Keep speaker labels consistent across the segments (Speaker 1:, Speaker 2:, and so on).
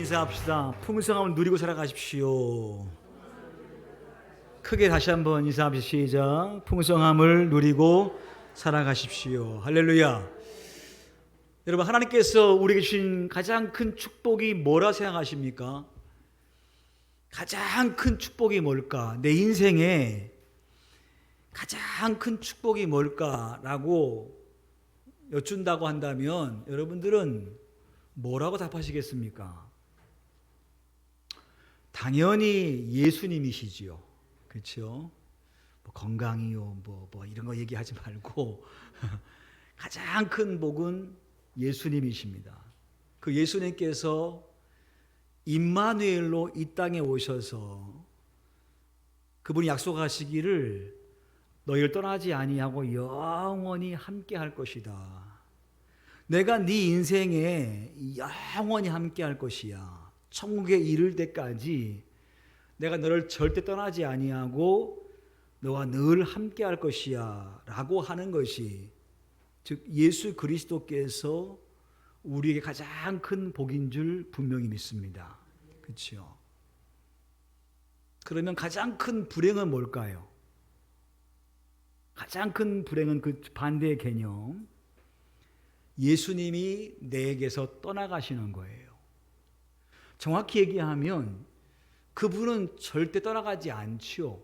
Speaker 1: 인사합시다. 풍성함을 누리고 살아가십시오. 크게 다시 한번 인사합시다. 시작. 풍성함을 누리고 살아가십시오. 할렐루야. 여러분, 하나님께서 우리에게 주신 가장 큰 축복이 뭐라 생각하십니까? 가장 큰 축복이 뭘까? 내 인생에 가장 큰 축복이 뭘까라고 여쭌다고 한다면 여러분들은 뭐라고 답하시겠습니까? 당연히 예수님이시지요. 그렇죠? 뭐 건강이요, 뭐 이런 거 얘기하지 말고 가장 큰 복은 예수님이십니다. 그 예수님께서 임마누엘로 이 땅에 오셔서 그분이 약속하시기를 너희를 떠나지 아니하고 영원히 함께 할 것이다. 내가 네 인생에 영원히 함께 할 것이야. 천국에 이를 때까지 내가 너를 절대 떠나지 아니하고 너와 늘 함께 할 것이야 라고 하는 것이, 즉 예수 그리스도께서 우리에게 가장 큰 복인 줄 분명히 믿습니다. 그렇죠? 그러면 가장 큰 불행은 뭘까요? 가장 큰 불행은 그 반대의 개념, 예수님이 내게서 떠나가시는 거예요. 정확히 얘기하면 그분은 절대 떠나가지 않지요.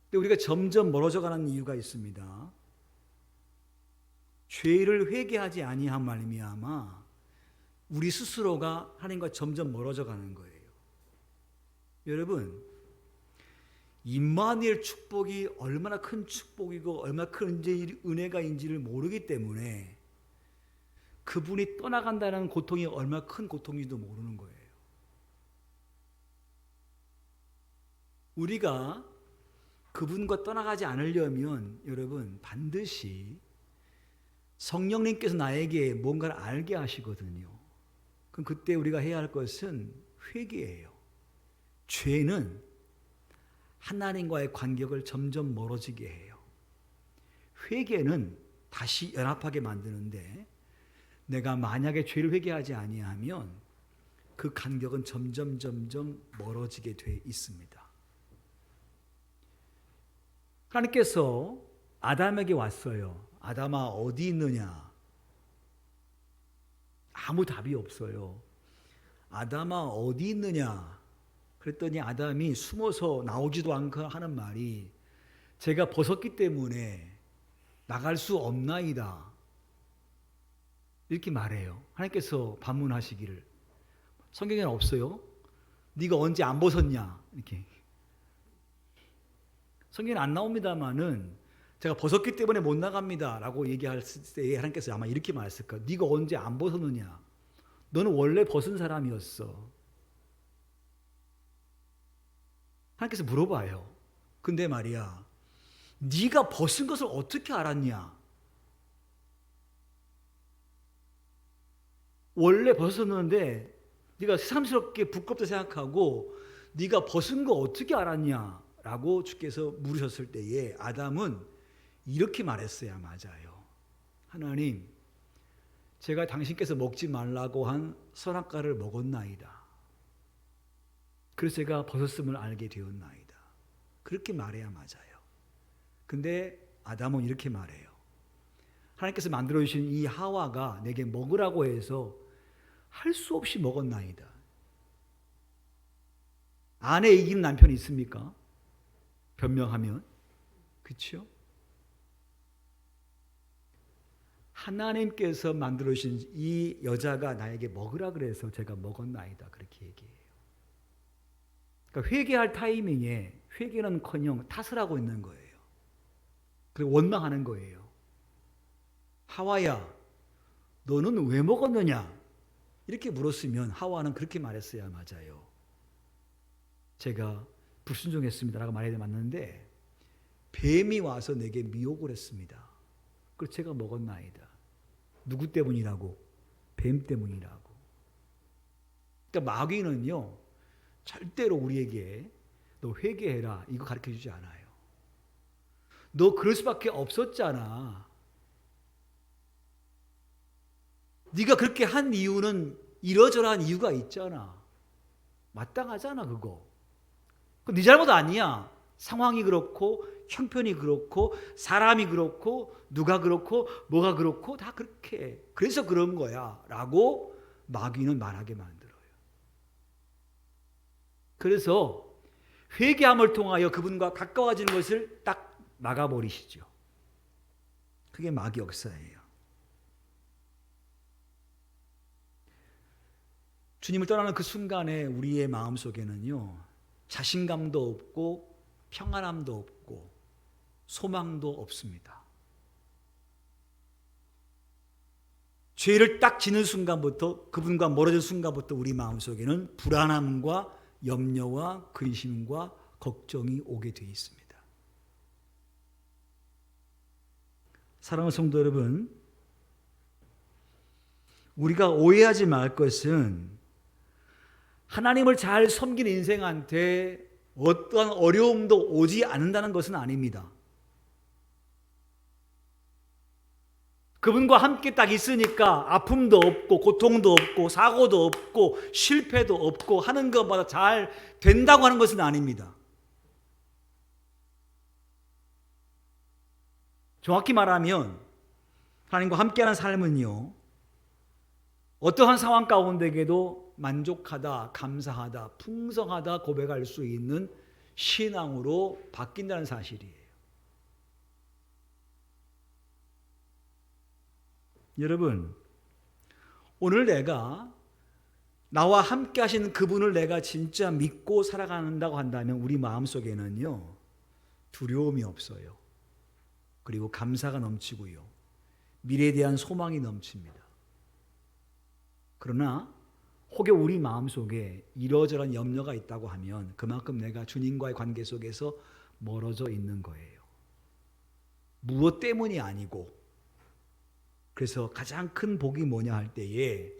Speaker 1: 근데 우리가 점점 멀어져 가는 이유가 있습니다. 죄를 회개하지 아니한 말미암아 우리 스스로가 하나님과 점점 멀어져 가는 거예요. 여러분, 임마누엘 축복이 얼마나 큰 축복이고 얼마나 큰 은혜가인지를 모르기 때문에 그분이 떠나간다는 고통이 얼마나 큰 고통인지도 모르는 거예요. 우리가 그분과 떠나가지 않으려면 여러분 반드시 성령님께서 나에게 뭔가를 알게 하시거든요. 그럼 그때 우리가 해야 할 것은 회개예요. 죄는 하나님과의 관계를 점점 멀어지게 해요. 회개는 다시 연합하게 만드는데, 내가 만약에 죄를 회개하지 아니하면 그 간격은 점점 멀어지게 돼 있습니다. 하나님께서 아담에게 왔어요. 아담아 어디 있느냐? 아무 답이 없어요. 아담아 어디 있느냐? 그랬더니 아담이 숨어서 나오지도 않고 하는 말이, 제가 벗었기 때문에 나갈 수 없나이다. 이렇게 말해요. 하나님께서 반문하시기를, 성경에는 없어요. 네가 언제 안 벗었냐? 이렇게. 성경에는 안 나옵니다만은 제가 벗었기 때문에 못 나갑니다 라고 얘기할 때 하나님께서 아마 이렇게 말했을 거예요. 네가 언제 안 벗었느냐? 너는 원래 벗은 사람이었어. 하나님께서 물어봐요. 근데 말이야, 네가 벗은 것을 어떻게 알았냐? 원래 벗었는데 네가 새삼스럽게 부끄럽다 생각하고 네가 벗은 거 어떻게 알았냐? 라고 주께서 물으셨을 때에 아담은 이렇게 말했어야 맞아요. 하나님, 제가 당신께서 먹지 말라고 한 선악과를 먹었나이다. 그래서 제가 벗었음을 알게 되었나이다. 그렇게 말해야 맞아요. 근데 아담은 이렇게 말해요. 하나님께서 만들어주신 이 하와가 내게 먹으라고 해서 할 수 없이 먹었나이다. 아내 이기는 남편이 있습니까? 변명하면. 그렇죠? 하나님께서 만들어주신 이 여자가 나에게 먹으라 그래서 제가 먹었나이다. 그렇게 얘기해요. 그러니까 회개할 타이밍에 회개는커녕 탓을 하고 있는 거예요. 그리고 원망하는 거예요. 하와야, 너는 왜 먹었느냐? 이렇게 물었으면 하와는 그렇게 말했어야 맞아요. 제가 불순종했습니다라고 말해야 맞는데, 뱀이 와서 내게 미혹을 했습니다. 그래서 제가 먹었나이다. 누구 때문이라고? 뱀 때문이라고. 그러니까 마귀는요, 절대로 우리에게 너 회개해라 이거 가르쳐주지 않아요. 너 그럴 수밖에 없었잖아. 네가 그렇게 한 이유는 이러저러한 이유가 있잖아. 마땅하잖아 그거. 네 잘못 아니야. 상황이 그렇고 형편이 그렇고 사람이 그렇고 누가 그렇고 뭐가 그렇고 다 그렇게 해. 그래서 그런 거야 라고 마귀는 말하게 만들어요. 그래서 회개함을 통하여 그분과 가까워지는 것을 딱 막아버리시죠. 그게 마귀 역사예요. 주님을 떠나는 그 순간에 우리의 마음속에는요, 자신감도 없고 평안함도 없고 소망도 없습니다. 죄를 딱 지는 순간부터, 그분과 멀어진 순간부터 우리 마음속에는 불안함과 염려와 근심과 걱정이 오게 되어 있습니다. 사랑하는 성도 여러분, 우리가 오해하지 말 것은 하나님을 잘 섬기는 인생한테 어떠한 어려움도 오지 않는다는 것은 아닙니다. 그분과 함께 딱 있으니까 아픔도 없고 고통도 없고 사고도 없고 실패도 없고 하는 것마다 잘 된다고 하는 것은 아닙니다. 정확히 말하면 하나님과 함께하는 삶은요, 어떠한 상황 가운데에도 만족하다, 감사하다, 풍성하다 고백할 수 있는 신앙으로 바뀐다는 사실이에요. 여러분, 오늘 내가 나와 함께 하시는 그분을 내가 진짜 믿고 살아간다고 한다면 우리 마음속에는요, 두려움이 없어요. 그리고 감사가 넘치고요, 미래에 대한 소망이 넘칩니다. 그러나 혹여 우리 마음속에 이러저러한 염려가 있다고 하면 그만큼 내가 주님과의 관계 속에서 멀어져 있는 거예요. 무엇 때문이 아니고. 그래서 가장 큰 복이 뭐냐 할 때에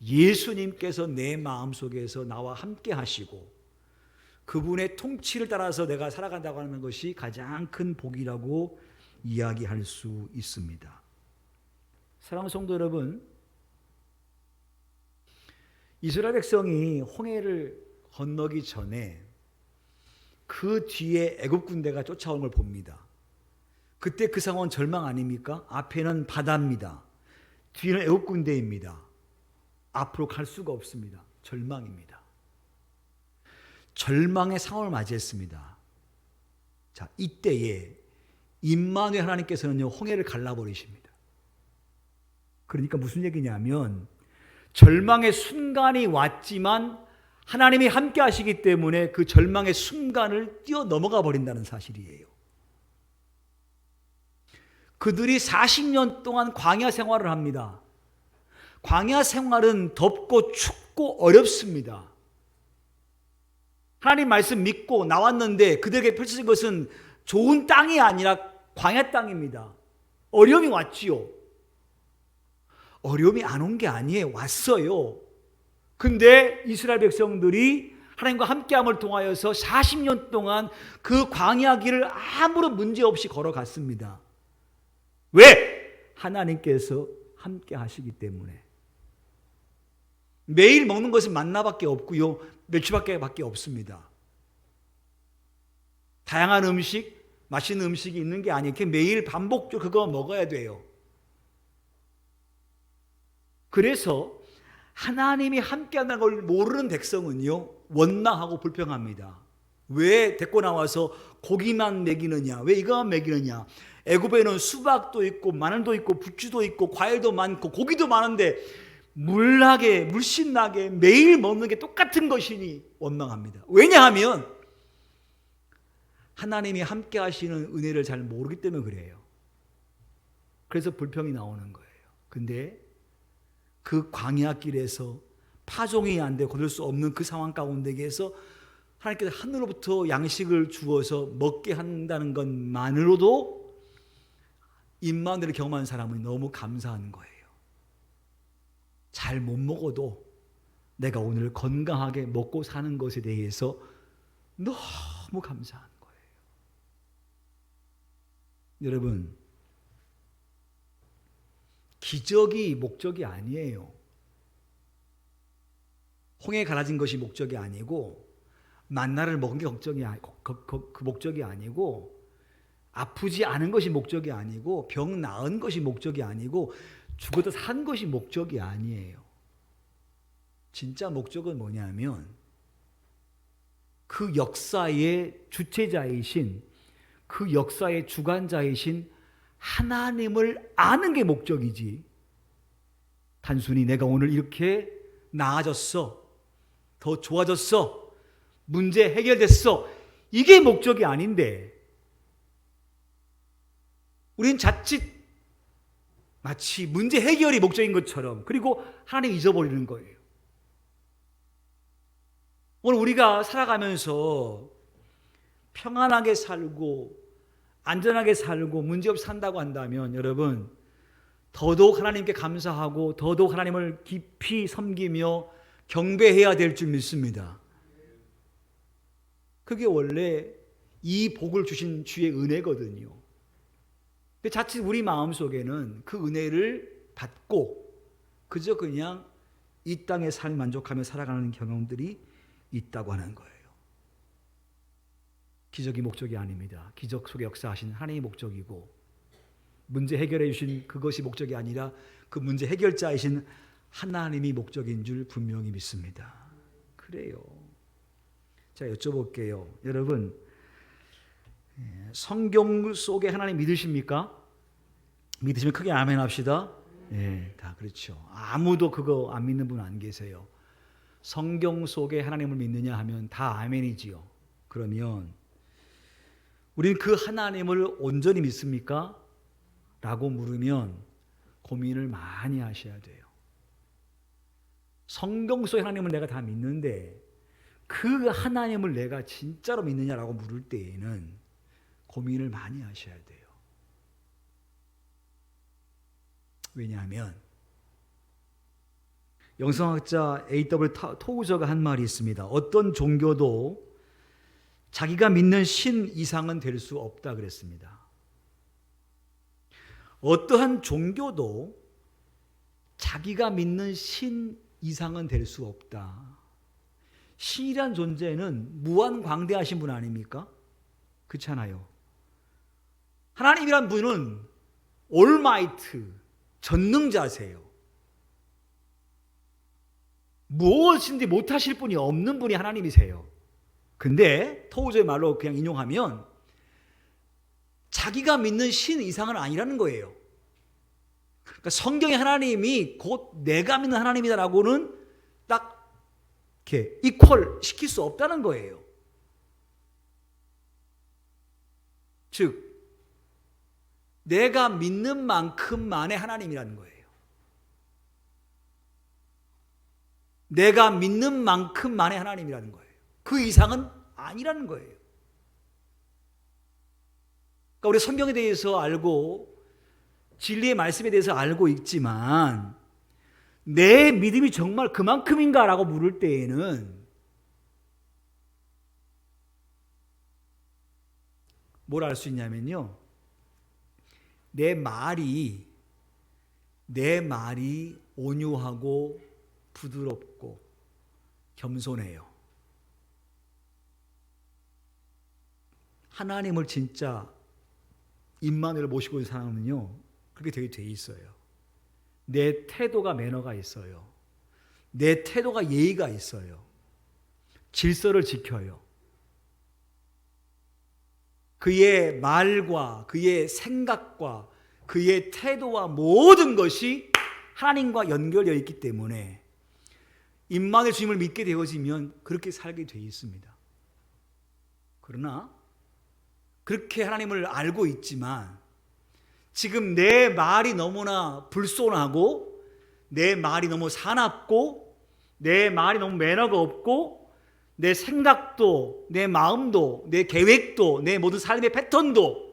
Speaker 1: 예수님께서 내 마음속에서 나와 함께 하시고 그분의 통치를 따라서 내가 살아간다고 하는 것이 가장 큰 복이라고 이야기할 수 있습니다. 사랑하는 성도 여러분, 이스라엘 백성이 홍해를 건너기 전에 그 뒤에 애굽 군대가 쫓아오는 걸 봅니다. 그때 그 상황은 절망 아닙니까? 앞에는 바다입니다. 뒤에는 애굽 군대입니다. 앞으로 갈 수가 없습니다. 절망입니다. 절망의 상황을 맞이했습니다. 자, 이때에 임마누엘 하나님께서는요, 홍해를 갈라버리십니다. 그러니까 무슨 얘기냐면 절망의 순간이 왔지만 하나님이 함께 하시기 때문에 그 절망의 순간을 뛰어넘어가 버린다는 사실이에요. 그들이 40년 동안 광야 생활을 합니다. 광야 생활은 덥고 춥고 어렵습니다. 하나님 말씀 믿고 나왔는데 그들에게 펼쳐진 것은 좋은 땅이 아니라 광야 땅입니다. 어려움이 왔지요. 어려움이 안 온 게 아니에요. 왔어요. 근데 이스라엘 백성들이 하나님과 함께함을 통하여서 40년 동안 그 광야 길을 아무런 문제 없이 걸어갔습니다. 왜? 하나님께서 함께 하시기 때문에. 매일 먹는 것은 만나밖에 없고요, 멸치밖에 없습니다. 다양한 음식, 맛있는 음식이 있는 게 아니에요. 매일 반복적으로 그거 먹어야 돼요. 그래서 하나님이 함께한다는 걸 모르는 백성은요, 원망하고 불평합니다. 왜 데리고 나와서 고기만 먹이느냐, 왜 이거만 먹이느냐. 애굽에는 수박도 있고 마늘도 있고 부추도 있고 과일도 많고 고기도 많은데 물나게 물씬나게 매일 먹는 게 똑같은 것이니 원망합니다. 왜냐하면 하나님이 함께 하시는 은혜를 잘 모르기 때문에 그래요. 그래서 불평이 나오는 거예요. 근데 그 광야길에서 파종이 안 돼 거둘 수 없는 그 상황 가운데에서 하나님께서 하늘로부터 양식을 주어서 먹게 한다는 것만으로도 임마누엘을 경험한 사람은 너무 감사한 거예요. 잘 못 먹어도 내가 오늘 건강하게 먹고 사는 것에 대해서 너무 감사한 거예요. 여러분, 기적이 목적이 아니에요. 홍해 갈아진 것이 목적이 아니고 만나를 먹은 게 그 목적이 아니고 아프지 않은 것이 목적이 아니고 병 나은 것이 목적이 아니고 죽어도 산 것이 목적이 아니에요. 진짜 목적은 뭐냐면 그 역사의 주체자이신 그 역사의 주관자이신 하나님을 아는 게 목적이지 단순히 내가 오늘 이렇게 나아졌어, 더 좋아졌어, 문제 해결됐어, 이게 목적이 아닌데 우린 자칫 마치 문제 해결이 목적인 것처럼 그리고 하나님 잊어버리는 거예요. 오늘 우리가 살아가면서 평안하게 살고 안전하게 살고 문제없이 산다고 한다면 여러분 더더욱 하나님께 감사하고 더더욱 하나님을 깊이 섬기며 경배해야 될 줄 믿습니다. 그게 원래 이 복을 주신 주의 은혜거든요. 근데 자칫 우리 마음속에는 그 은혜를 받고 그저 그냥 이 땅의 삶 만족하며 살아가는 경험들이 있다고 하는 거예요. 기적이 목적이 아닙니다. 기적 속에 역사하신 하나님의 목적이고 문제 해결해 주신 그것이 목적이 아니라 그 문제 해결자이신 하나님이 목적인 줄 분명히 믿습니다. 그래요. 자, 여쭤볼게요. 여러분 성경 속에 하나님 믿으십니까? 믿으시면 크게 아멘 합시다. 네, 다 그렇죠. 아무도 그거 안 믿는 분 안 계세요. 성경 속에 하나님을 믿느냐 하면 다 아멘이지요. 그러면 우리는 그 하나님을 온전히 믿습니까? 라고 물으면 고민을 많이 하셔야 돼요. 성경 속의 하나님을 내가 다 믿는데 그 하나님을 내가 진짜로 믿느냐라고 물을 때에는 고민을 많이 하셔야 돼요. 왜냐하면 영성학자 A.W. 토우저가 한 말이 있습니다. 어떤 종교도 자기가 믿는 신 이상은 될 수 없다 그랬습니다. 어떠한 종교도 자기가 믿는 신 이상은 될 수 없다. 신이란 존재는 무한광대하신 분 아닙니까? 그렇잖아요. 하나님이란 분은 올마이트, 전능자세요. 무엇인지 못하실 분이 없는 분이 하나님이세요. 근데 토우저의 말로 그냥 인용하면 자기가 믿는 신 이상은 아니라는 거예요. 그러니까 성경의 하나님이 곧 내가 믿는 하나님이다라고는 딱 이렇게 이퀄 시킬 수 없다는 거예요. 즉 내가 믿는 만큼만의 하나님이라는 거예요. 내가 믿는 만큼만의 하나님이라는 거예요. 그 이상은 아니라는 거예요. 그러니까 우리 성경에 대해서 알고 진리의 말씀에 대해서 알고 있지만 내 믿음이 정말 그만큼인가라고 물을 때에는 뭘 알 수 있냐면요. 내 말이 온유하고 부드럽고 겸손해요. 하나님을 진짜 임마누엘 모시고 있는 사람은요 그렇게 되게 돼 있어요. 내 태도가 매너가 있어요. 내 태도가 예의가 있어요. 질서를 지켜요. 그의 말과 그의 생각과 그의 태도와 모든 것이 하나님과 연결되어 있기 때문에 임마누엘 주님을 믿게 되어지면 그렇게 살게 되어 있습니다. 그러나 그렇게 하나님을 알고 있지만 지금 내 말이 너무나 불손하고 내 말이 너무 사납고 내 말이 너무 매너가 없고 내 생각도 내 마음도 내 계획도 내 모든 삶의 패턴도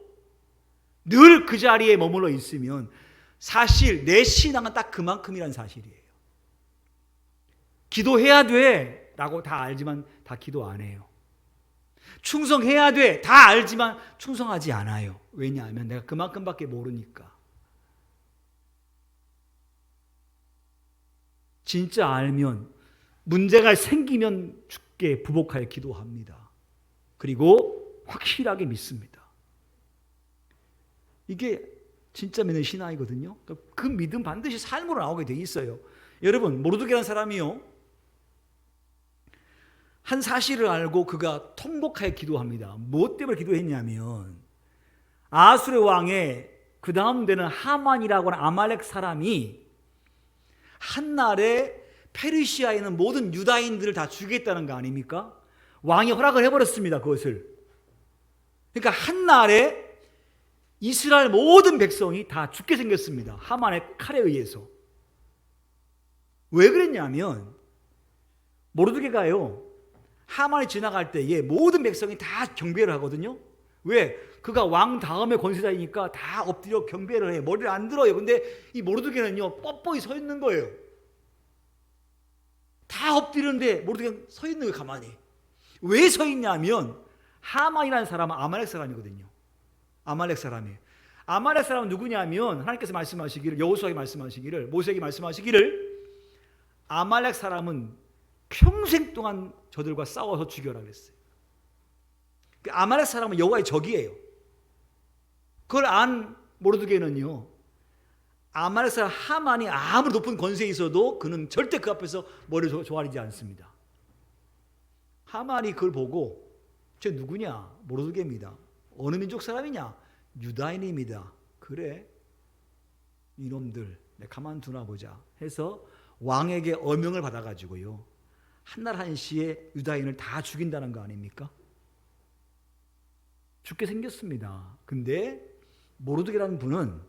Speaker 1: 늘 그 자리에 머물러 있으면 사실 내 신앙은 딱 그만큼이라는 사실이에요. 기도해야 돼 라고 다 알지만 다 기도 안 해요. 충성해야 돼 다 알지만 충성하지 않아요. 왜냐하면 내가 그만큼밖에 모르니까. 진짜 알면 문제가 생기면 주께 부복하여 기도합니다. 그리고 확실하게 믿습니다. 이게 진짜 믿는 신앙이거든요. 그 믿음 반드시 삶으로 나오게 돼 있어요. 여러분, 모르드게라는 사람이요, 한 사실을 알고 그가 통곡하여 기도합니다. 무엇 때문에 기도했냐면 아수르 왕의 그 다음 되는 하만이라고 하는 아말렉 사람이 한날에 페르시아에 있는 모든 유다인들을 다 죽이겠다는 거 아닙니까? 왕이 허락을 해버렸습니다. 그것을. 그러니까 한날에 이스라엘 모든 백성이 다 죽게 생겼습니다. 하만의 칼에 의해서. 왜 그랬냐면 모르드게가요, 하만이 지나갈 때에 모든 백성이 다 경배를 하거든요. 왜? 그가 왕 다음에 권세자이니까 다 엎드려 경배를 해요. 머리를 안 들어요. 근데 이 모르드게는요, 뻣뻣이 서 있는 거예요. 다 엎드리는데 모르드게는 서 있는 거예요, 가만히. 왜 서 있냐면 하만이라는 사람은 아말렉 사람이거든요. 아말렉 사람이에요. 아말렉 사람은 누구냐면 하나님께서 말씀하시기를, 여호수아에게 말씀하시기를, 모세에게 말씀하시기를, 아말렉 사람은 평생 동안 저들과 싸워서 죽여라 그랬어요. 아말렉 사람은 여호와의 적이에요. 그걸 안 모르드게는요, 아말렉 사람 하만이 아무리 높은 권세에 있어도 그는 절대 그 앞에서 머리를 조아리지 않습니다. 하만이 그걸 보고 쟤 누구냐? 모르드게입니다. 어느 민족 사람이냐? 유다인입니다. 그래, 이놈들 내 가만 두나 보자 해서 왕에게 어명을 받아가지고요, 한날 한시에 유다인을 다 죽인다는 거 아닙니까? 죽게 생겼습니다. 근데 모르드게라는 분은,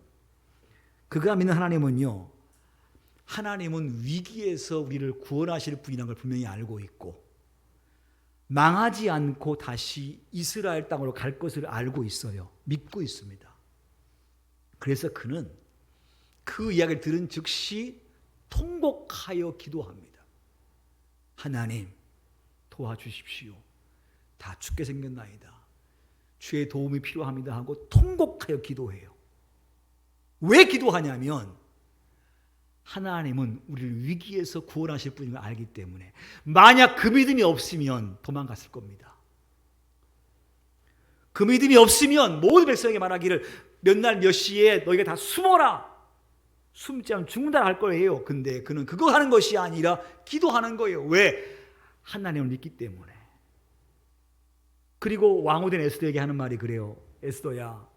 Speaker 1: 그가 믿는 하나님은요, 하나님은 위기에서 우리를 구원하실 분이라는 걸 분명히 알고 있고 망하지 않고 다시 이스라엘 땅으로 갈 것을 알고 있어요. 믿고 있습니다. 그래서 그는 그 이야기를 들은 즉시 통곡하여 기도합니다. 하나님 도와주십시오. 다 죽게 생겼나이다. 주의 도움이 필요합니다 하고 통곡하여 기도해요. 왜 기도하냐면 하나님은 우리를 위기에서 구원하실 분임을 알기 때문에. 만약 그 믿음이 없으면 도망갔을 겁니다. 그 믿음이 없으면 모든 백성에게 말하기를 몇 날 몇 시에 너희가 다 숨어라, 숨지 않으면 죽는다 할 거예요. 근데 그는 그거 하는 것이 아니라 기도하는 거예요. 왜? 하나님을 믿기 때문에. 그리고 왕후된 에스더에게 하는 말이 그래요. 에스더야,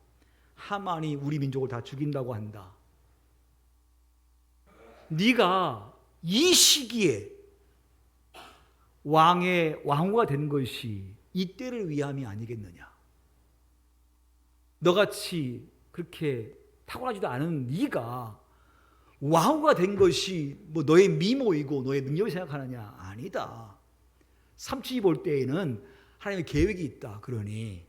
Speaker 1: 하만이 우리 민족을 다 죽인다고 한다. 네가 이 시기에 왕후가 된 것이 이때를 위함이 아니겠느냐. 너같이 그렇게 탁월하지도 않은 네가 왕후가 된 것이 뭐 너의 미모이고 너의 능력을 생각하느냐. 아니다. 삼촌이 볼 때에는 하나님의 계획이 있다. 그러니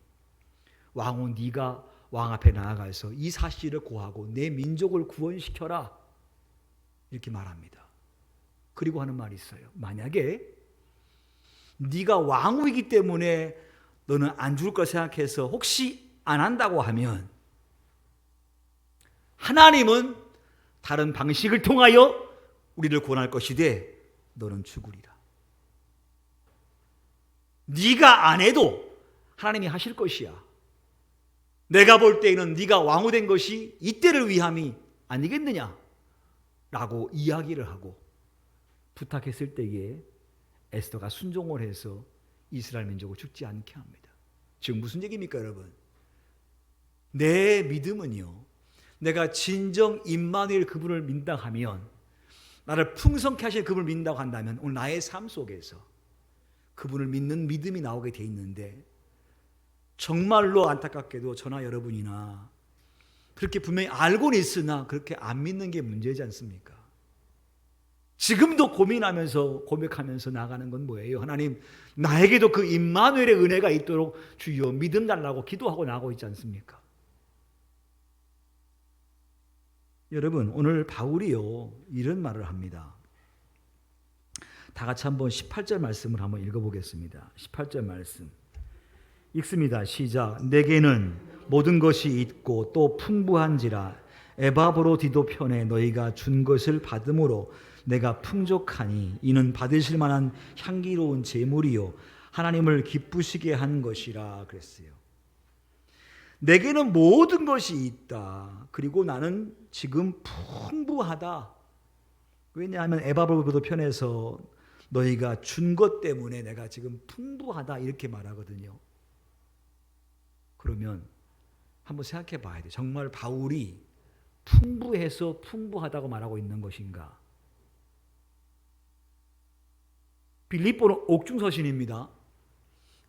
Speaker 1: 왕후 네가 왕 앞에 나아가서 이 사실을 고하고 내 민족을 구원시켜라, 이렇게 말합니다. 그리고 하는 말이 있어요. 만약에 네가 왕후이기 때문에 너는 안 죽을 걸 생각해서 혹시 안 한다고 하면 하나님은 다른 방식을 통하여 우리를 구원할 것이되 너는 죽으리라. 네가 안 해도 하나님이 하실 것이야. 내가 볼 때에는 네가 왕후된 것이 이때를 위함이 아니겠느냐 라고 이야기를 하고 부탁했을 때에 에스더가 순종을 해서 이스라엘 민족을 죽지 않게 합니다. 지금 무슨 얘기입니까, 여러분? 내 믿음은요, 내가 진정 임마누엘 그분을 믿는다 하면, 나를 풍성케 하실 그분을 믿는다고 한다면 오늘 나의 삶 속에서 그분을 믿는 믿음이 나오게 돼 있는데, 정말로 안타깝게도 저나 여러분이나 그렇게 분명히 알고는 있으나 그렇게 안 믿는 게 문제지 않습니까? 지금도 고민하면서 고백하면서 나가는 건 뭐예요? 하나님, 나에게도 그 임마누엘의 은혜가 있도록 주여 믿음 달라고 기도하고 나가고 있지 않습니까? 여러분, 오늘 바울이요 이런 말을 합니다. 다 같이 한번 18절 말씀을 한번 읽어보겠습니다. 18절 말씀 읽습니다. 시작. 내게는 모든 것이 있고 또 풍부한지라 에바브로디도 편에 너희가 준 것을 받음으로 내가 풍족하니 이는 받으실 만한 향기로운 제물이요 하나님을 기쁘시게 한 것이라 그랬어요. 내게는 모든 것이 있다. 그리고 나는 지금 풍부하다. 왜냐하면 에바브로도 편에서 너희가 준 것 때문에 내가 지금 풍부하다 이렇게 말하거든요. 그러면 한번 생각해 봐야 돼요. 정말 바울이 풍부해서 풍부하다고 말하고 있는 것인가? 빌립보는 옥중서신입니다.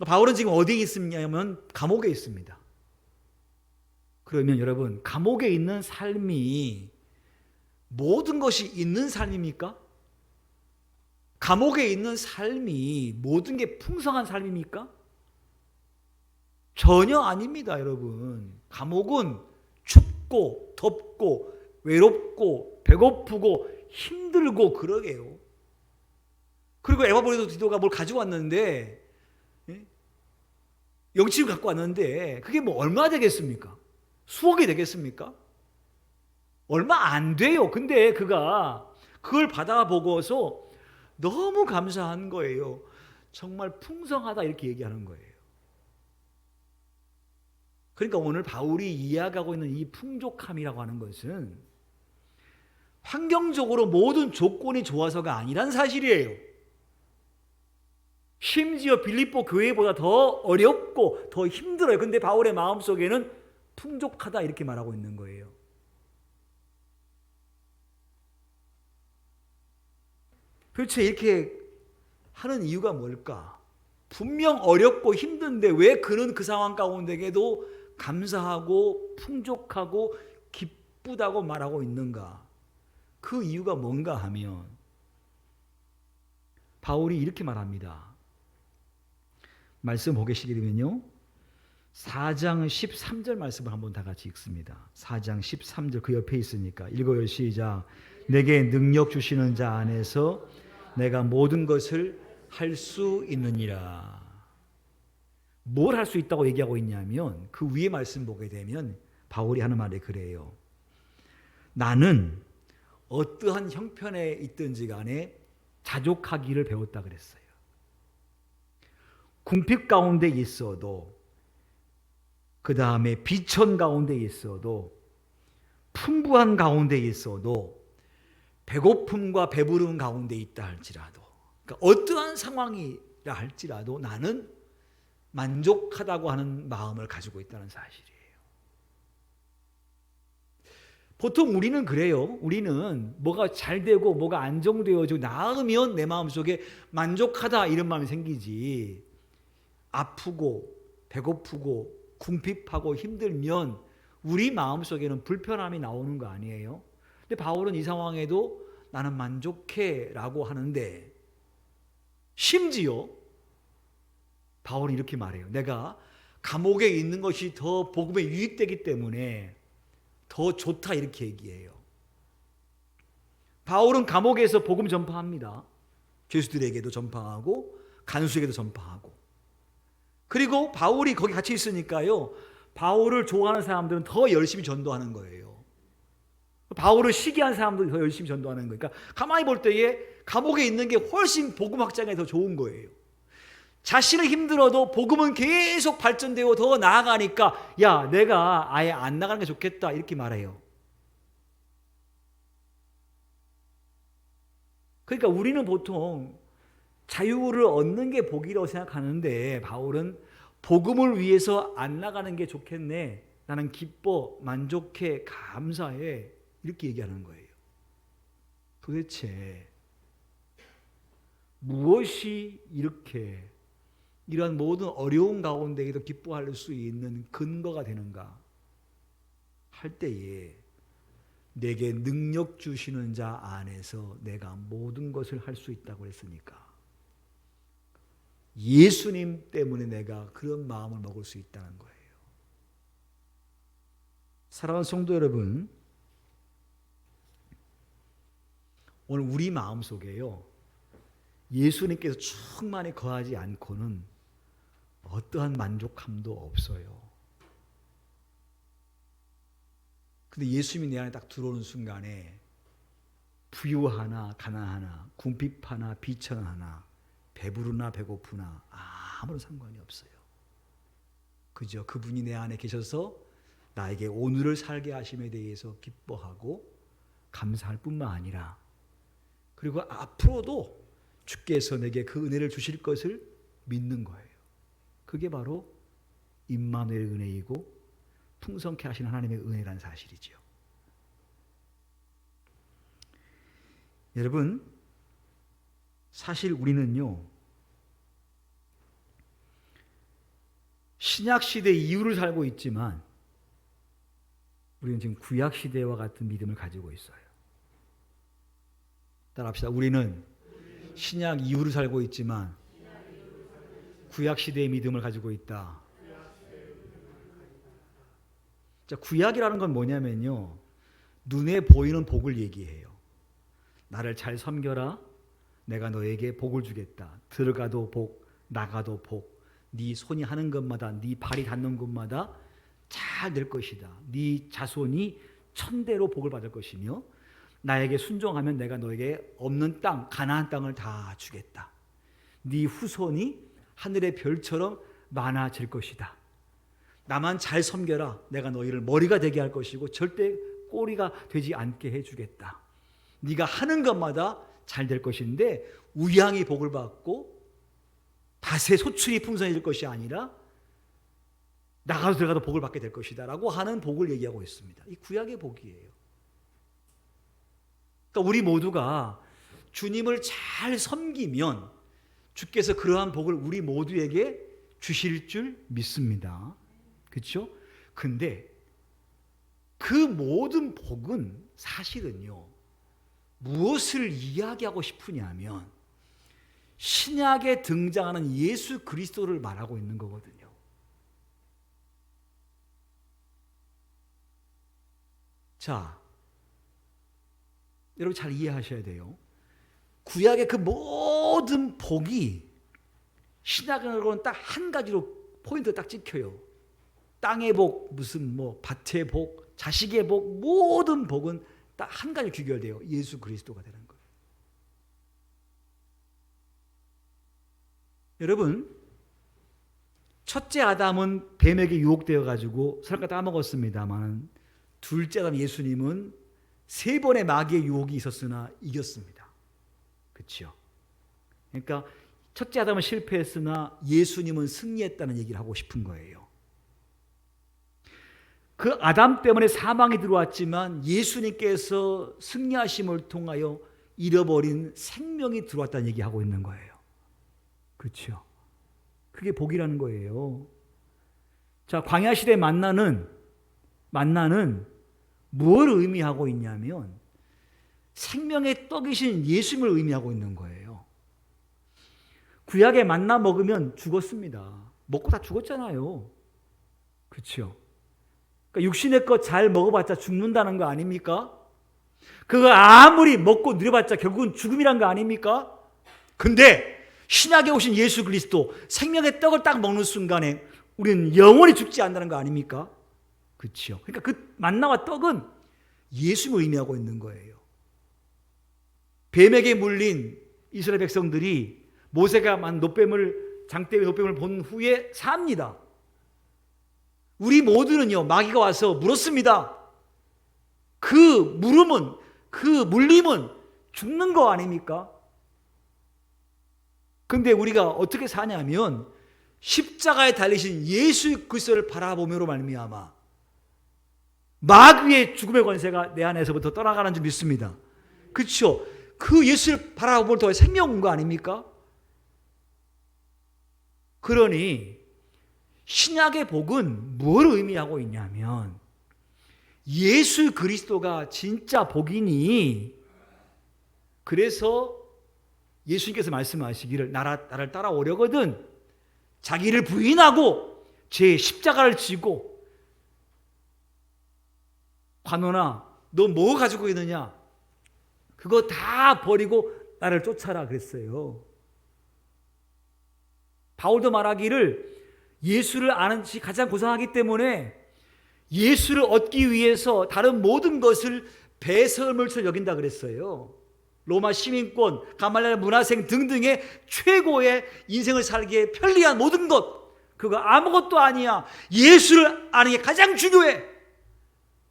Speaker 1: 바울은 지금 어디에 있느냐면 감옥에 있습니다. 그러면 여러분, 감옥에 있는 삶이 모든 것이 있는 삶입니까? 감옥에 있는 삶이 모든 게 풍성한 삶입니까? 전혀 아닙니다, 여러분. 감옥은 춥고 덥고 외롭고 배고프고 힘들고 그러게요. 그리고 에바브로도 디도가 뭘 가지고 왔는데, 영치를 갖고 왔는데 그게 뭐 얼마 되겠습니까? 수억이 되겠습니까? 얼마 안 돼요. 근데 그가 그걸 받아보고서 너무 감사한 거예요. 정말 풍성하다 이렇게 얘기하는 거예요. 그러니까 오늘 바울이 이야기하고 있는 이 풍족함이라고 하는 것은 환경적으로 모든 조건이 좋아서가 아니란 사실이에요. 심지어 빌립보 교회보다 더 어렵고 더 힘들어요. 근데 바울의 마음속에는 풍족하다 이렇게 말하고 있는 거예요. 도대체 이렇게 하는 이유가 뭘까? 분명 어렵고 힘든데 왜 그는 그 상황 가운데에도 감사하고 풍족하고 기쁘다고 말하고 있는가? 그 이유가 뭔가 하면 바울이 이렇게 말합니다. 말씀 보시게 되면요, 4장 13절 말씀을 한번 다 같이 읽습니다. 4장 13절 그 옆에 있으니까 읽어요. 시작. 내게 능력 주시는 자 안에서 내가 모든 것을 할 수 있느니라. 뭘 할 수 있다고 얘기하고 있냐면 그 위에 말씀 보게 되면 바울이 하는 말이 그래요. 나는 어떠한 형편에 있든지 간에 자족하기를 배웠다 그랬어요. 궁핍 가운데 있어도, 그 다음에 비천 가운데 있어도, 풍부한 가운데 있어도, 배고픔과 배부름 가운데 있다 할지라도, 그러니까 어떠한 상황이라 할지라도 나는 만족하다고 하는 마음을 가지고 있다는 사실이에요. 보통 우리는 그래요. 우리는 뭐가 잘 되고 뭐가 안정되어지고 나으면 내 마음속에 만족하다 이런 마음이 생기지, 아프고 배고프고 궁핍하고 힘들면 우리 마음속에는 불편함이 나오는 거 아니에요? 근데 바울은 이 상황에도 나는 만족해 라고 하는데, 심지어 바울이 이렇게 말해요. 내가 감옥에 있는 것이 더 복음에 유익되기 때문에 더 좋다 이렇게 얘기해요. 바울은 감옥에서 복음 전파합니다. 죄수들에게도 전파하고 간수에게도 전파하고. 그리고 바울이 거기 같이 있으니까요, 바울을 좋아하는 사람들은 더 열심히 전도하는 거예요. 바울을 시기한 사람들이 더 열심히 전도하는 거니까 가만히 볼 때에 감옥에 있는 게 훨씬 복음 확장에 더 좋은 거예요. 자신은 힘들어도 복음은 계속 발전되고 더 나아가니까 야, 내가 아예 안 나가는 게 좋겠다 이렇게 말해요. 그러니까 우리는 보통 자유를 얻는 게 복이라고 생각하는데 바울은 복음을 위해서 안 나가는 게 좋겠네, 나는 기뻐, 만족해, 감사해 이렇게 얘기하는 거예요. 도대체 무엇이 이렇게 이런 모든 어려운 가운데에도 기뻐할 수 있는 근거가 되는가 할 때에 내게 능력 주시는 자 안에서 내가 모든 것을 할 수 있다고 했으니까 예수님 때문에 내가 그런 마음을 먹을 수 있다는 거예요. 사랑하는 성도 여러분, 오늘 우리 마음속에요, 예수님께서 충만히 거하지 않고는 어떠한 만족함도 없어요. 근데 예수님이 내 안에 딱 들어오는 순간에 부유하나 가난하나, 궁핍하나 비천하나, 배부르나 배고프나 아무런 상관이 없어요. 그저 그분이 내 안에 계셔서 나에게 오늘을 살게 하심에 대해서 기뻐하고 감사할 뿐만 아니라, 그리고 앞으로도 주께서 내게 그 은혜를 주실 것을 믿는 거예요. 그게 바로 임마누엘의 은혜이고 풍성케 하시는 하나님의 은혜라는 사실이죠. 여러분, 사실 우리는요, 신약시대 이후를 살고 있지만 우리는 지금 구약시대와 같은 믿음을 가지고 있어요. 따라합시다. 우리는 신약 이후를 살고 있지만 구약시대의 믿음을 가지고 있다. 자, 구약이라는 건 뭐냐면요, 눈에 보이는 복을 얘기해요. 나를 잘 섬겨라. 내가 너에게 복을 주겠다. 들어가도 복, 나가도 복. 네 손이 하는 것마다, 네 발이 닿는 곳마다 잘 될 것이다. 네 자손이 천대로 복을 받을 것이며 나에게 순종하면 내가 너에게 없는 땅, 가나안 땅을 다 주겠다. 네 후손이 하늘의 별처럼 많아질 것이다. 나만 잘 섬겨라. 내가 너희를 머리가 되게 할 것이고 절대 꼬리가 되지 않게 해주겠다. 네가 하는 것마다 잘 될 것인데 우양이 복을 받고 밭의 소출이 풍성해질 것이 아니라 나가도 들어가도 복을 받게 될 것이다 라고 하는 복을 얘기하고 있습니다. 이 구약의 복이에요. 그러니까 우리 모두가 주님을 잘 섬기면 주께서 그러한 복을 우리 모두에게 주실 줄 믿습니다. 그렇죠? 근데 그 모든 복은 사실은요, 무엇을 이야기하고 싶으냐면 신약에 등장하는 예수 그리스도를 말하고 있는 거거든요. 자, 여러분 잘 이해하셔야 돼요. 구약의 그 모든 복이 신약으로는 딱 한 가지로 포인트 딱 찍혀요. 땅의 복, 무슨 뭐 밭의 복, 자식의 복, 모든 복은 딱 한 가지 귀결돼요. 예수 그리스도가 되는 거예요. 여러분, 첫째 아담은 뱀에게 유혹되어 가지고 선악과 따먹었습니다만 둘째 아담 예수님은 3번의 마귀의 유혹이 있었으나 이겼습니다. 그렇죠? 그러니까 첫째 아담은 실패했으나 예수님은 승리했다는 얘기를 하고 싶은 거예요. 그 아담 때문에 사망이 들어왔지만 예수님께서 승리하심을 통하여 잃어버린 생명이 들어왔다는 얘기하고 있는 거예요. 그렇죠? 그게 복이라는 거예요. 자, 광야 시대 만나는 무엇을 의미하고 있냐면 생명의 떡이신 예수님을 의미하고 있는 거예요. 구약의 만나 먹으면 죽었습니다. 먹고 다 죽었잖아요. 그렇죠? 그러니까 육신의 것 잘 먹어봤자 죽는다는 거 아닙니까? 그거 아무리 먹고 누려봤자 결국은 죽음이란 거 아닙니까? 근데 신약에 오신 예수 그리스도 생명의 떡을 딱 먹는 순간에 우리는 영원히 죽지 않는다는 거 아닙니까? 그렇죠? 그러니까 그 만나와 떡은 예수님을 의미하고 있는 거예요. 뱀에게 물린 이스라엘 백성들이 모세가 만 장대의 노뱀을 본 후에 삽니다. 우리 모두는요, 마귀가 와서 물었습니다. 그 물림은 죽는 거 아닙니까? 근데 우리가 어떻게 사냐면 십자가에 달리신 예수 그리스도를 바라보므로 말미암아 마귀의 죽음의 권세가 내 안에서부터 떠나가는 줄 믿습니다. 그렇죠? 그 예수를 바라보므로 더 생명 온 거 아닙니까? 그러니 신약의 복은 뭘 의미하고 있냐면 예수 그리스도가 진짜 복이니 그래서 예수님께서 말씀하시기를 나를 따라오려거든 자기를 부인하고 제 십자가를 지고 관원아 너 뭐 가지고 있느냐 그거 다 버리고 나를 쫓아라 그랬어요. 바울도 말하기를 예수를 아는 것이 가장 고상하기 때문에 예수를 얻기 위해서 다른 모든 것을 배설물처럼 여긴다 그랬어요. 로마 시민권, 가말리엘 문화생 등등의 최고의 인생을 살기에 편리한 모든 것, 그거 아무것도 아니야. 예수를 아는 게 가장 중요해.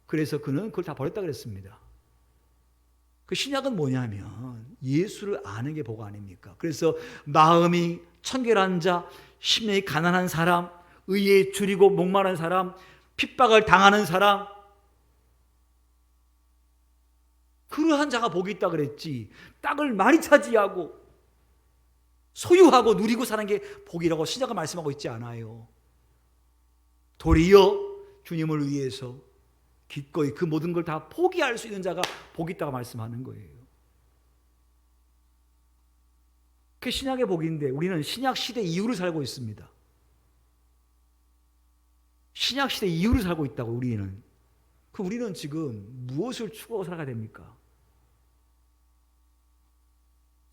Speaker 1: 그래서 그는 그걸 다 버렸다 그랬습니다. 그 신약은 뭐냐면 예수를 아는 게 복 아닙니까? 그래서 마음이 청결한 자, 심령이 가난한 사람, 의에 줄이고 목마른 사람, 핍박을 당하는 사람, 그러한 자가 복이 있다 그랬지. 땅을 많이 차지하고 소유하고 누리고 사는 게 복이라고 신약은 말씀하고 있지 않아요. 도리어 주님을 위해서 기꺼이 그 모든 걸 다 포기할 수 있는 자가 복이 있다고 말씀하는 거예요. 그게 신약의 복인데 우리는 신약 시대 이후를 살고 있습니다. 신약 시대 이후를 살고 있다고 우리는. 그럼 우리는 지금 무엇을 추구하고 살아가야 됩니까?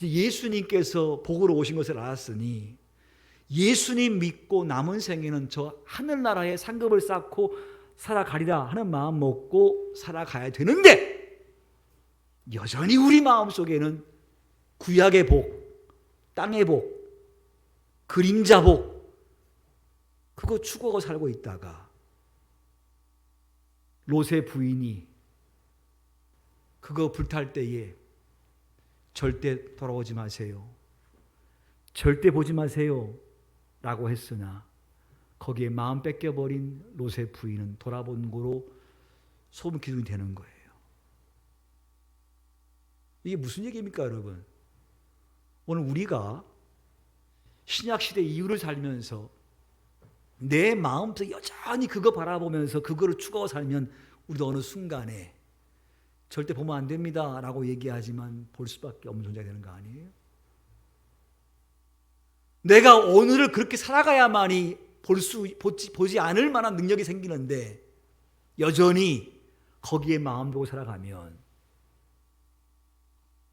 Speaker 1: 예수님께서 복으로 오신 것을 알았으니 예수님 믿고 남은 생에는 저 하늘나라의 상급을 쌓고 살아가리라 하는 마음 먹고 살아가야 되는데 여전히 우리 마음속에는 구약의 복, 땅의 복, 그림자 복 그거 추구하고 살고 있다가 롯의 부인이 그거 불탈 때에 절대 돌아오지 마세요. 절대 보지 마세요. 라고 했으나 거기에 마음 뺏겨버린 롯의 부인은 돌아본 거로 소금 기둥이 되는 거예요. 이게 무슨 얘기입니까, 여러분? 오늘 우리가 신약시대 이후를 살면서 내 마음속에 여전히 그거 바라보면서 그거를 추구하고 살면 우리도 어느 순간에 절대 보면 안 됩니다 라고 얘기하지만 볼 수밖에 없는 존재가 되는 거 아니에요? 내가 오늘을 그렇게 살아가야만이 보지 않을 만한 능력이 생기는데 여전히 거기에 마음 두고 살아가면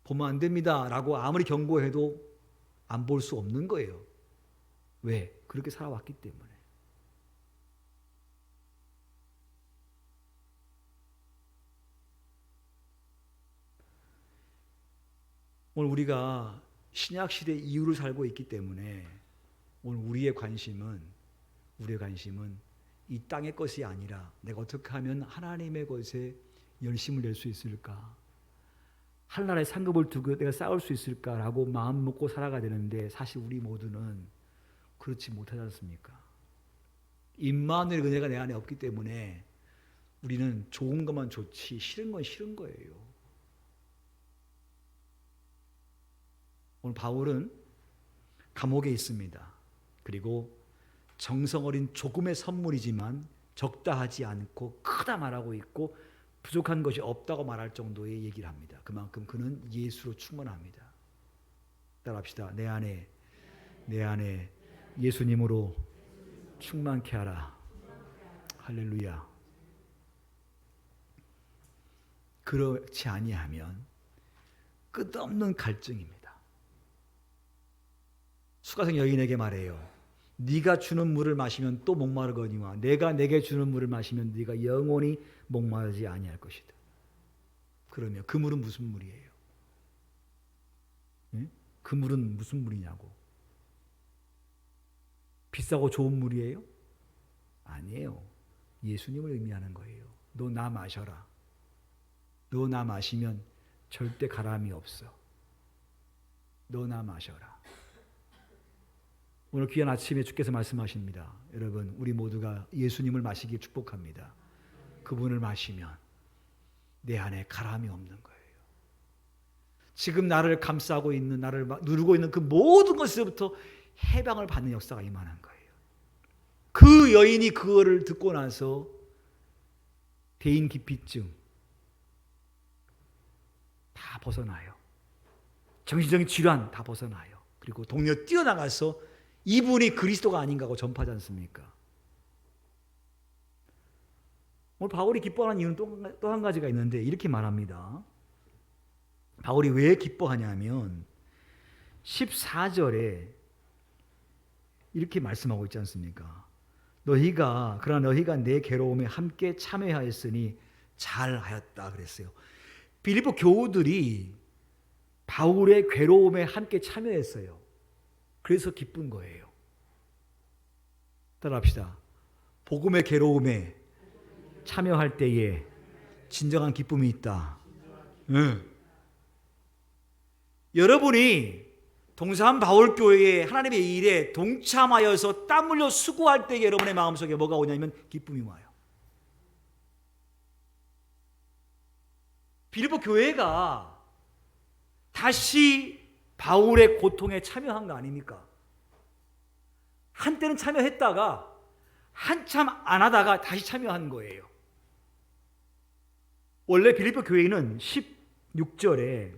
Speaker 1: 보면 안 됩니다 라고 아무리 경고해도 안 볼 수 없는 거예요. 왜? 그렇게 살아왔기 때문에. 오늘 우리가 신약시대 이후를 살고 있기 때문에 오늘 우리의 관심은 이 땅의 것이 아니라 내가 어떻게 하면 하나님의 것에 열심을 낼 수 있을까? 하늘나라의 상급을 두고 내가 싸울 수 있을까라고 마음 먹고 살아가야 되는데 사실 우리 모두는 그렇지 못하지 않습니까? 임마누엘 은혜가 내 안에 없기 때문에 우리는 좋은 것만 좋지 싫은 건 싫은 거예요. 오늘 바울은 감옥에 있습니다. 그리고 정성 어린 조금의 선물이지만 적다 하지 않고 크다 말하고 있고 부족한 것이 없다고 말할 정도의 얘기를 합니다. 그만큼 그는 예수로 충만합니다. 따라합시다. 내 안에 예수님으로 충만케 하라. 할렐루야. 그렇지 아니하면 끝없는 갈증입니다. 수가성 여인에게 말해요. 네가 주는 물을 마시면 또 목마르거니와 내가 내게 주는 물을 마시면 네가 영원히 목마르지 아니할 것이다. 그러면 그 물은 무슨 물이에요? 네? 그 물은 무슨 물이냐고. 비싸고 좋은 물이에요? 아니에요. 예수님을 의미하는 거예요. 너 나 마셔라. 너 나 마시면 절대 가람이 없어. 너 나 마셔라. 오늘 귀한 아침에 주께서 말씀하십니다. 여러분, 우리 모두가 예수님을 마시기를 축복합니다. 그분을 마시면 내 안에 가람이 없는 거예요. 지금 나를 감싸고 있는, 나를 누르고 있는 그 모든 것에서부터 해방을 받는 역사가 임하는 거예요. 그 여인이 그거를 듣고 나서 대인 기피증 다 벗어나요. 정신적인 질환 다 벗어나요. 그리고 동료 뛰어나가서 이분이 그리스도가 아닌가 하고 전파하지 않습니까? 오늘 바울이 기뻐하는 이유는 또 한 가지가 있는데 이렇게 말합니다. 바울이 왜 기뻐하냐면 14절에 이렇게 말씀하고 있지 않습니까? 그러나 너희가 내 괴로움에 함께 참여하였으니 잘하였다 그랬어요. 빌립보 교우들이 바울의 괴로움에 함께 참여했어요. 그래서 기쁜 거예요. 따라합시다. 복음의 괴로움에 참여할 때에 진정한 기쁨이 있다. 응. 여러분이 동산 바울교회에 하나님의 일에 동참하여서 땀 흘려 수고할 때 여러분의 마음속에 뭐가 오냐면 기쁨이 와요. 빌립보 교회가 다시 바울의 고통에 참여한 거 아닙니까? 한때는 참여했다가 한참 안 하다가 다시 참여한 거예요. 원래 빌립보 교회는 16절에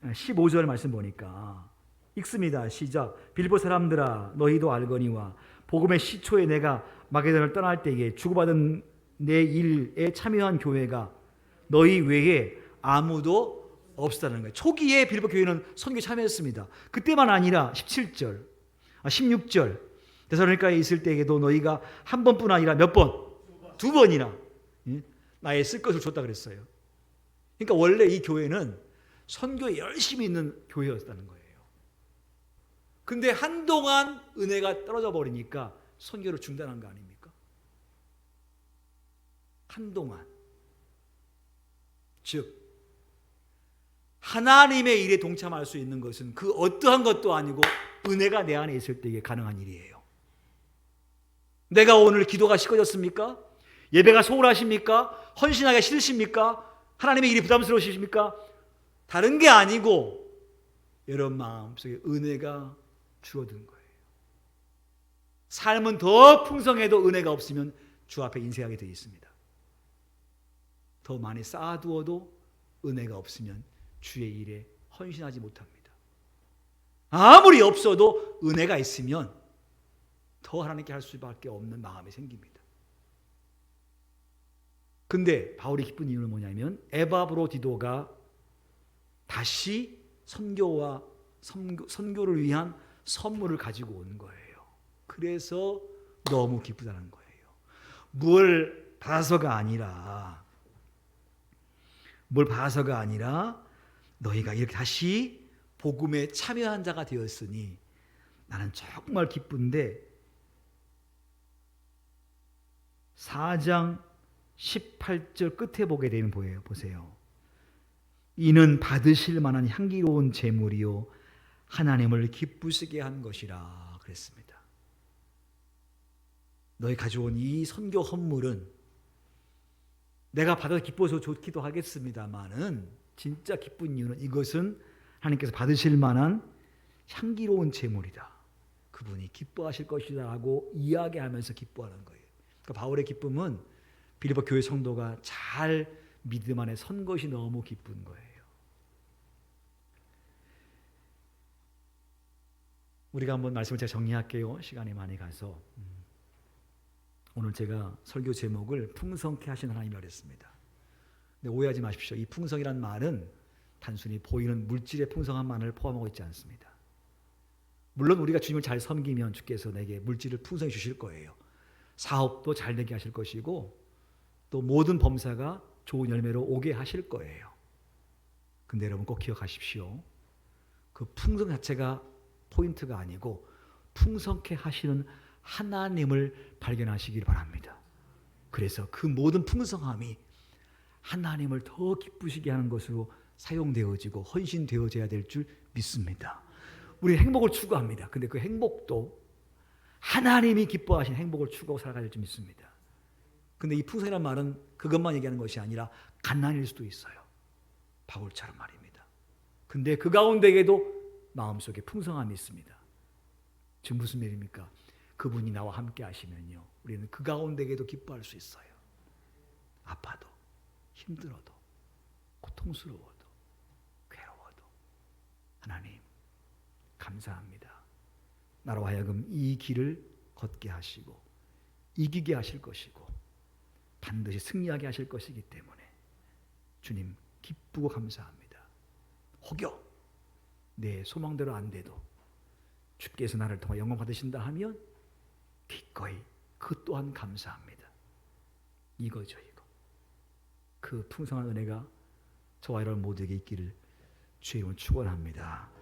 Speaker 1: 15절 말씀 보니까 읽습니다. 시작. 빌립보 사람들아 너희도 알거니와 복음의 시초에 내가 마게도냐를 떠날 때에 주고받은 내 일에 참여한 교회가 너희 외에 아무도 없었다는 거예요. 초기에 빌립보 교회는 선교에 참여했습니다. 그때만 아니라 16절 데살로니가에 있을 때에도 너희가 한 번뿐 아니라 몇 번? 두 번이나 나의 쓸 것을 줬다 그랬어요. 그러니까 원래 이 교회는 선교에 열심히 있는 교회였다는 거예요. 근데 한동안 은혜가 떨어져 버리니까 선교를 중단한 거 아닙니까? 한동안. 즉 하나님의 일에 동참할 수 있는 것은 그 어떠한 것도 아니고 은혜가 내 안에 있을 때에 가능한 일이에요. 내가 오늘 기도가 식어졌습니까? 예배가 소홀하십니까? 헌신하기가 싫으십니까? 하나님의 일이 부담스러우십니까? 다른 게 아니고 여러분 마음속에 은혜가 줄어든 거예요. 삶은 더 풍성해도 은혜가 없으면 주 앞에 인색하게 되어 있습니다. 더 많이 쌓아두어도 은혜가 없으면 주의 일에 헌신하지 못합니다. 아무리 없어도 은혜가 있으면 더 하나님께 할 수밖에 없는 마음이 생깁니다. 근데 바울이 기쁜 이유는 뭐냐면 에바브로디도가 다시 선교를 위한 선물을 가지고 온 거예요. 그래서 너무 기쁘다는 거예요. 뭘 받아서가 아니라 너희가 이렇게 다시 복음에 참여한 자가 되었으니 나는 정말 기쁜데 4장 18절 끝에 보게 되면 보세요. 이는 받으실 만한 향기로운 제물이요 하나님을 기쁘시게 한 것이라 그랬습니다. 너희 가져온 이 선교 헌물은 내가 받아서 기뻐서 좋기도 하겠습니다만은 진짜 기쁜 이유는 이것은 하나님께서 받으실 만한 향기로운 제물이다. 그분이 기뻐하실 것이다 라고 이야기하면서 기뻐하는 거예요. 그러니까 바울의 기쁨은 빌립보 교회 성도가 잘 믿음 안에 선 것이 너무 기쁜 거예요. 우리가 한번 말씀을 제가 정리할게요. 시간이 많이 가서. 오늘 제가 설교 제목을 풍성케 하신 하나님이라고 했습니다. 근데 오해하지 마십시오. 이 풍성이란 말은 단순히 보이는 물질의 풍성함만을 포함하고 있지 않습니다. 물론 우리가 주님을 잘 섬기면 주께서 내게 물질을 풍성히 주실 거예요. 사업도 잘 되게 하실 것이고 또 모든 범사가 좋은 열매로 오게 하실 거예요. 근데 여러분 꼭 기억하십시오. 그 풍성 자체가 포인트가 아니고 풍성케 하시는 하나님을 발견하시길 바랍니다. 그래서 그 모든 풍성함이 하나님을 더 기쁘시게 하는 것으로 사용되어지고 헌신되어져야 될 줄 믿습니다. 우리 행복을 추구합니다. 근데 그 행복도 하나님이 기뻐하신 행복을 추구하고 살아가야 될 줄 믿습니다. 근데 이 풍성이라는 말은 그것만 얘기하는 것이 아니라 가난일 수도 있어요. 바울처럼 말입니다. 근데 그 가운데에도 마음속에 풍성함이 있습니다. 지금 무슨 일입니까? 그분이 나와 함께 하시면요 우리는 그 가운데에도 기뻐할 수 있어요. 아파도 힘들어도 고통스러워도 괴로워도 하나님 감사합니다. 나로 하여금 이 길을 걷게 하시고 이기게 하실 것이고 반드시 승리하게 하실 것이기 때문에 주님 기쁘고 감사합니다. 혹여 내 소망대로 안 돼도 주께서 나를 통해 영광 받으신다 하면 기꺼이 그 또한 감사합니다. 이거죠, 이거. 그 풍성한 은혜가 저와 여러분 모두에게 있기를 주의 이름을 축원합니다.